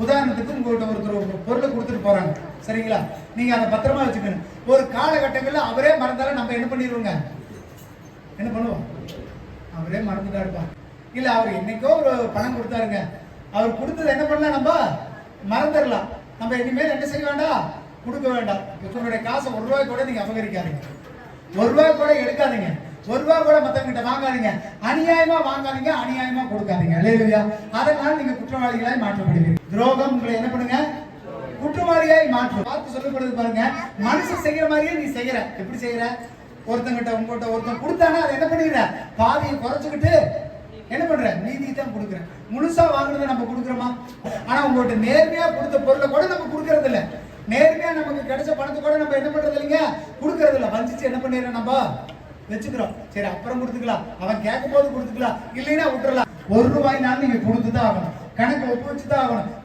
உதாரணத்துக்கு உங்கள்கிட்ட ஒருத்தர் ஒரு பொருளை கொடுத்துட்டு போறாங்க, சரிங்களா? நீங்க அதை பத்திரமா வச்சுக்கணும். ஒரு காலகட்டங்களில் அவரே மறந்தாலும் நம்ம என்ன பண்ணிடுவோங்க, என்ன பண்ணுவோம்? அவரே மறந்துட்டா இருப்பாங்க. இல்ல அவர் என்னைக்கோ ஒரு பணம் கொடுத்தாருங்க, அவர் கொடுத்தது என்ன பண்ணலாம், நம்ம மறந்துடலாம். நம்ம இனிமேல் என்ன செய்ய வேண்டாம், கொடுக்க வேண்டாம். உங்களுடைய காசை ₹1 கூட நீங்க அபகரிக்காதீங்க, ₹1 கூட எடுக்காதீங்க, ₹1 கூட மத்தவங்கிட்ட வாங்காதீங்க, அநியாயமா வாங்காதீங்க, அநியாயமா கொடுக்காதீங்க. அல்லேலூயா. அதனால நீங்க குற்றவாளிகளாய் மாற்றப்படுவீங்க. துரோகம் உங்களை என்ன பண்ணுங்க, குற்றவாளியாய் மாற்றும். பார்த்து சொல்லப்படுது பாருங்க, மனுஷன் செய்யற மாதிரியே நீ செய்யற. எப்படி செய்யற? ஒருத்தங்கிட்ட உங்ககிட்ட ஒருத்தன் கொடுத்தானா அதை என்ன பண்ணிடுற, பாதியை குறைச்சுக்கிட்டு என்ன பண்ற, நீதி தான் கொடுக்குற. முழுசா வாங்குறத நம்ம கொடுக்குறோமா? ஆனா உங்கள்கிட்ட நேர்மையா கொடுத்த பொருளை கூட நம்ம கொடுக்கறது இல்ல. நேர்மையா நமக்கு கிடைச்ச பணத்தை கூட நம்ம என்ன பண்றது இல்லைங்க, கொடுக்கறது இல்ல. வஞ்சிச்சு என்ன பண்ணிடுறோம், நம்ம வச்சுக்கிறோம். சரி அப்புறம் கொடுத்துக்கலாம், அவன் கேட்கும் போது கொடுத்துக்கலாம், இல்லைன்னா விட்டுறலாம். ₹1 நீங்க கொடுத்துதான் ஆகணும், கணக்கு ஒப்பு வச்சுதான் ஆகணும்.